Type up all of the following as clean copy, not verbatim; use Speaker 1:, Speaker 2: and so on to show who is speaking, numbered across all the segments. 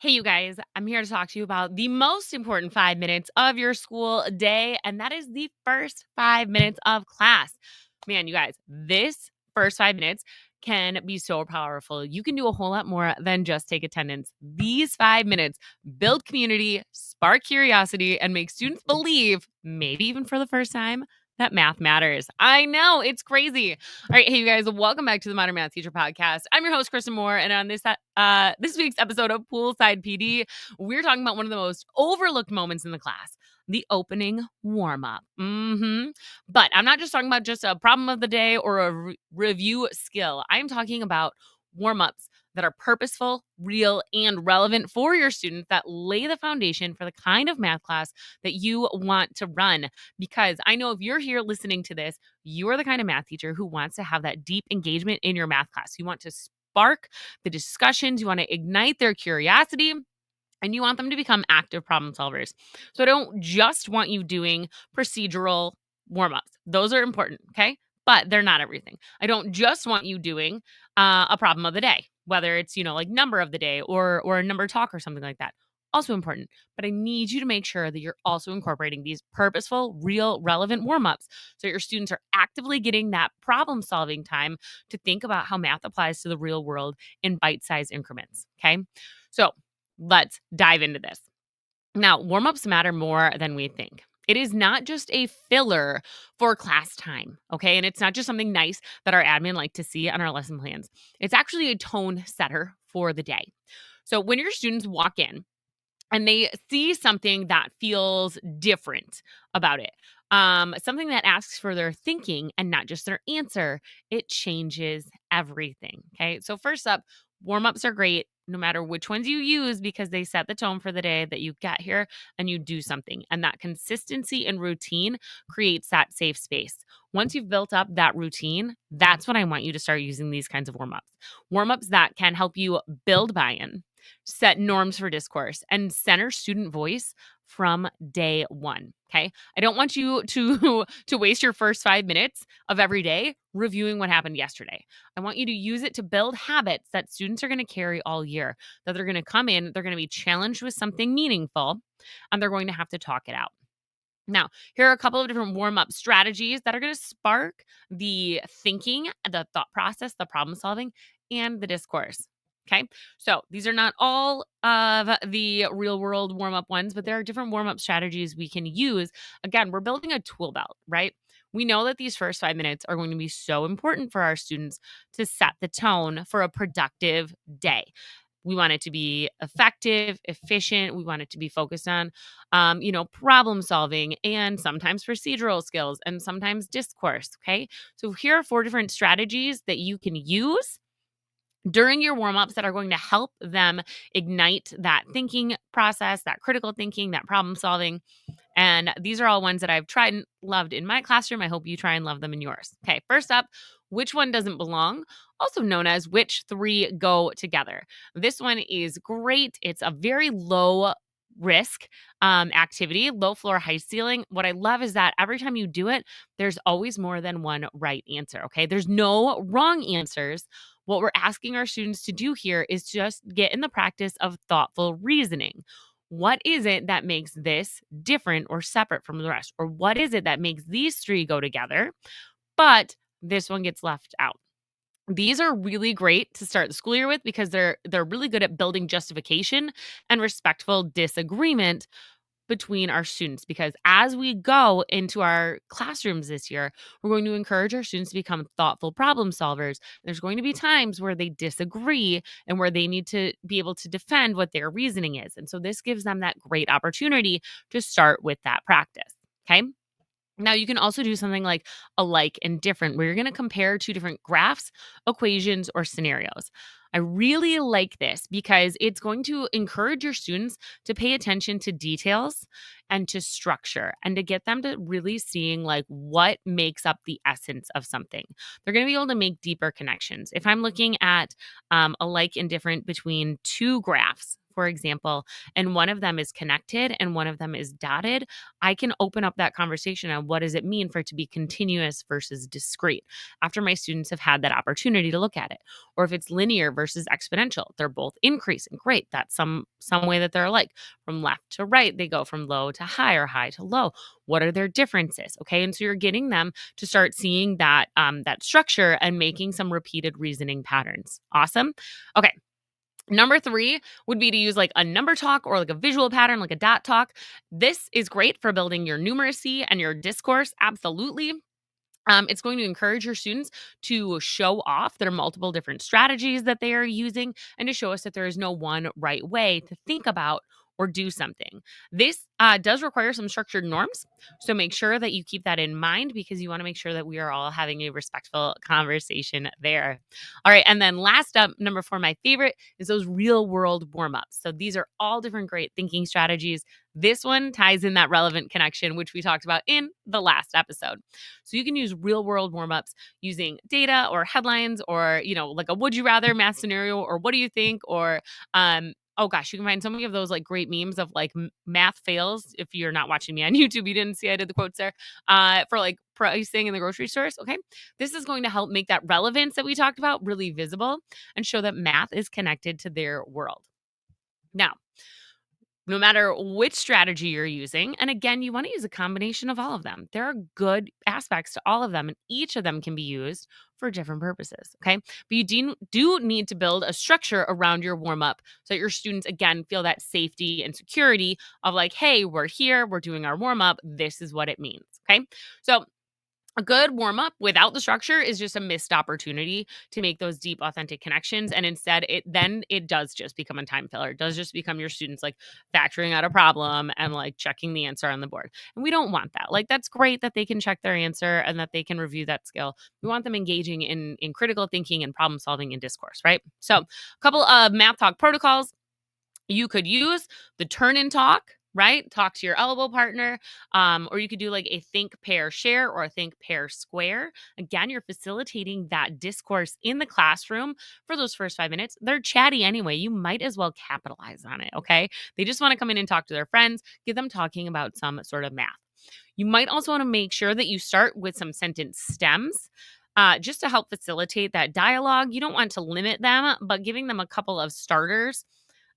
Speaker 1: Hey, you guys, I'm here to talk to you about the most important 5 minutes of your school day, and that is the first 5 minutes of class. Man, you guys, this first 5 minutes can be so powerful. You can do a whole lot more than just take attendance. These 5 minutes build community, spark curiosity, and make students believe, maybe even for the first time, that math matters. I know, it's crazy. All right, hey you guys, welcome back to the Modern Math Teacher Podcast. I'm your host, Kristen Moore, and on this week's episode of Poolside PD, we're talking about one of the most overlooked moments in the class, the opening warm up. But I'm not just talking about just a problem of the day or a review skill. I'm talking about warm ups that are purposeful, real, and relevant for your students that lay the foundation for the kind of math class that you want to run. Because I know if you're here listening to this, you're the kind of math teacher who wants to have that deep engagement in your math class. You want to spark the discussions, you want to ignite their curiosity, and you want them to become active problem solvers. So I don't just want you doing procedural warm ups, those are important, okay? But they're not everything. I don't just want you doing a problem of the day, whether it's, like number of the day or a number talk or something like that. Also important, but I need you to make sure that you're also incorporating these purposeful, real, relevant warm ups so your students are actively getting that problem solving time to think about how math applies to the real world in bite sized increments. Okay. So let's dive into this. Now, warm ups matter more than we think. It is not just a filler for class time, okay? And it's not just something nice that our admin like to see on our lesson plans. It's actually a tone setter for the day. So when your students walk in, and they see something that feels different about it, something that asks for their thinking and not just their answer, it changes everything. Okay. So, first up, warm ups are great no matter which ones you use because they set the tone for the day that you get here and you do something. And that consistency and routine creates that safe space. Once you've built up that routine, that's when I want you to start using these kinds of warm ups that can help you build buy in, set norms for discourse, and center student voice from day one. Okay. I don't want you to to waste your first 5 minutes of every day reviewing what happened yesterday. I want you to use it to build habits that students are going to carry all year, that they're going to come in, they're going to be challenged with something meaningful, and they're going to have to talk it out. Now, here are a couple of different warm up strategies that are going to spark the thinking, the thought process, the problem solving, and the discourse. Okay. So these are not all of the real world warm up ones, but there are different warm up strategies we can use. Again, we're building a tool belt, right? We know that these first 5 minutes are going to be so important for our students to set the tone for a productive day. We want it to be effective, efficient. We want it to be focused on, problem solving and sometimes procedural skills and sometimes discourse. Okay. So here are 4 different strategies that you can use during your warm ups that are going to help them ignite that thinking process, that critical thinking, that problem solving. And these are all ones that I've tried and loved in my classroom. I hope you try and love them in yours. Okay, first up, which one doesn't belong? Also known as which 3 go together. This one is great. It's a very low risk activity, low floor, high ceiling. What I love is that every time you do it, there's always more than one right answer. Okay, there's no wrong answers. What we're asking our students to do here is just get in the practice of thoughtful reasoning. What is it that makes this different or separate from the rest? Or what is it that makes these 3 go together, but this one gets left out? These are really great to start the school year with because they're really good at building justification and respectful disagreement between our students, because as we go into our classrooms this year, we're going to encourage our students to become thoughtful problem solvers. There's going to be times where they disagree and where they need to be able to defend what their reasoning is. And so this gives them that great opportunity to start with that practice. Okay. Now, you can also do something like alike and different, where you're going to compare 2 different graphs, equations, or scenarios. I really like this because it's going to encourage your students to pay attention to details and to structure and to get them to really seeing like what makes up the essence of something. They're going to be able to make deeper connections. If I'm looking at alike and different between 2 graphs, for example, and one of them is connected and one of them is dotted, I can open up that conversation on what does it mean for it to be continuous versus discrete after my students have had that opportunity to look at it. Or if it's linear versus exponential, they're both increasing. Great. That's some way that they're alike. From left to right, they go from low to high or high to low. What are their differences? Okay. And so you're getting them to start seeing that structure and making some repeated reasoning patterns. Awesome. Okay. Number three would be to use like a number talk or like a visual pattern, like a dot talk. This is great for building your numeracy and your discourse. Absolutely. It's going to encourage your students to show off their multiple different strategies that they are using and to show us that there is no one right way to think about or do something. This does require some structured norms. So make sure that you keep that in mind because you want to make sure that we are all having a respectful conversation there. All right. And then last up, number four, my favorite is those real world warm ups. So these are all different great thinking strategies. This one ties in that relevant connection, which we talked about in the last episode. So you can use real world warm-ups using data or headlines or, like a would you rather math scenario or what do you think or oh gosh, you can find so many of those like great memes of like math fails. If you're not watching me on YouTube, you didn't see I did the quotes there for like pricing in the grocery stores. Okay. This is going to help make that relevance that we talked about really visible and show that math is connected to their world. Now, no matter which strategy you're using. And again, you want to use a combination of all of them. There are good aspects to all of them, and each of them can be used for different purposes. Okay. But you do need to build a structure around your warm up so that your students, again, feel that safety and security of like, hey, we're here, we're doing our warm up. This is what it means. Okay. So, a good warm up without the structure is just a missed opportunity to make those deep, authentic connections. And instead, it does just become a time filler. It does just become your students like factoring out a problem and like checking the answer on the board. And we don't want that. Like, that's great that they can check their answer and that they can review that skill. We want them engaging in critical thinking and problem solving and discourse, right? So, a couple of math talk protocols. You could use the turn and talk, right? Talk to your elbow partner. Or you could do like a think, pair, share or a think, pair, square. Again, you're facilitating that discourse in the classroom for those first 5 minutes. They're chatty anyway. You might as well capitalize on it. Okay. They just want to come in and talk to their friends, get them talking about some sort of math. You might also want to make sure that you start with some sentence stems. Just to help facilitate that dialogue. You don't want to limit them, but giving them a couple of starters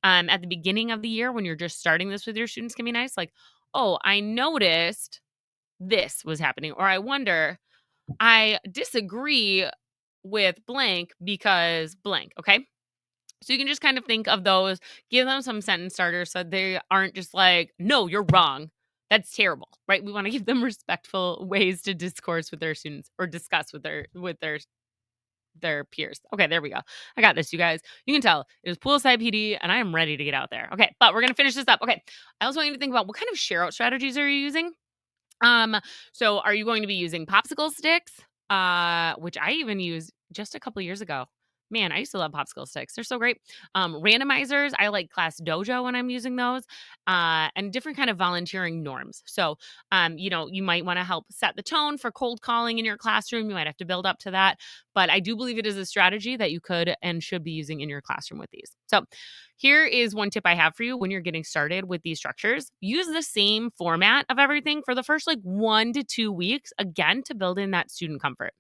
Speaker 1: at the beginning of the year when you're just starting this with your students can be nice. Like, oh, I noticed this was happening, or I wonder, I disagree with blank because blank. Okay. So you can just kind of think of those, give them some sentence starters so they aren't just like, no, you're wrong. That's terrible, right? We want to give them respectful ways to discourse with their students or discuss with their peers. Okay, there we go. I got this, you guys. You can tell it is poolside PD and I am ready to get out there. Okay, but we're going to finish this up. Okay. I also want you to think about what kind of share out strategies are you using? Um, so are you going to be using popsicle sticks? Which I even used just a couple years ago. Man, I used to love popsicle sticks. They're so great. Randomizers, I like Class Dojo when I'm using those, and different kind of volunteering norms. So, you might want to help set the tone for cold calling in your classroom. You might have to build up to that, but I do believe it is a strategy that you could and should be using in your classroom with these. So, here is one tip I have for you when you're getting started with these structures. Use the same format of everything for the first like 1 to 2 weeks, again, to build in that student comfort.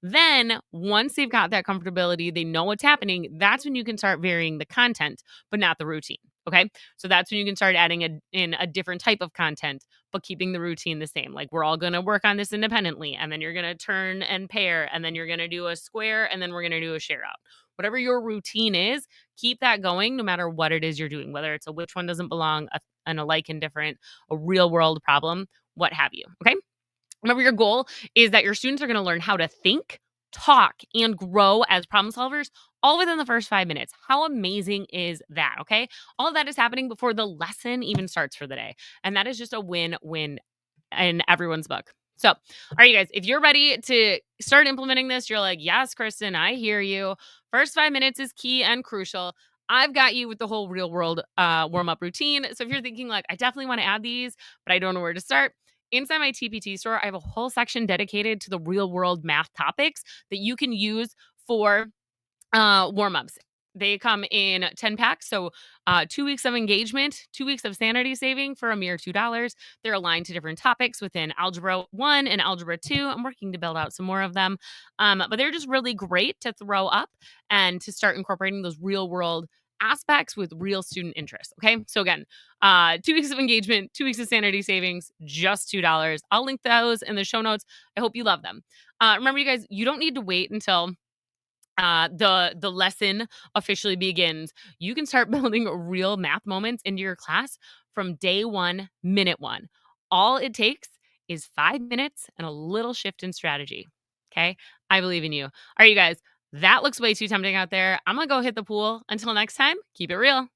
Speaker 1: Then, once they've got that comfortability, they know what's happening, that's when you can start varying the content, but not the routine. Okay. So that's when you can start adding in a different type of content, but keeping the routine the same. Like, we're all going to work on this independently, and then you're going to turn and pair, and then you're going to do a square, and then we're going to do a share out. Whatever your routine is, keep that going no matter what it is you're doing, whether it's a which one doesn't belong, an alike and different, a real world problem, what have you. Okay. Remember, your goal is that your students are going to learn how to think, talk, and grow as problem solvers all within the first 5 minutes. How amazing is that? Okay. All of that is happening before the lesson even starts for the day. And that is just a win win in everyone's book. So, all right, you guys, if you're ready to start implementing this, you're like, yes, Kristen, I hear you. First 5 minutes is key and crucial. I've got you with the whole real world warm up routine. So if you're thinking like, I definitely want to add these, but I don't know where to start, inside my TPT store, I have a whole section dedicated to the real world math topics that you can use for warm ups. They come in 10 packs. So, 2 weeks of engagement, 2 weeks of sanity saving for a mere $2. They're aligned to different topics within Algebra 1 and Algebra 2. I'm working to build out some more of them. But they're just really great to throw up and to start incorporating those real world aspects with real student interest. Okay. So, again, 2 weeks of engagement, 2 weeks of sanity savings, just $2. I'll link those in the show notes. I hope you love them. Remember, you guys, you don't need to wait until the lesson officially begins. You can start building real math moments into your class from day one, minute one. All it takes is 5 minutes and a little shift in strategy. Okay. I believe in you. All right, you guys, that looks way too tempting out there. I'm going to go hit the pool. Until next time, keep it real.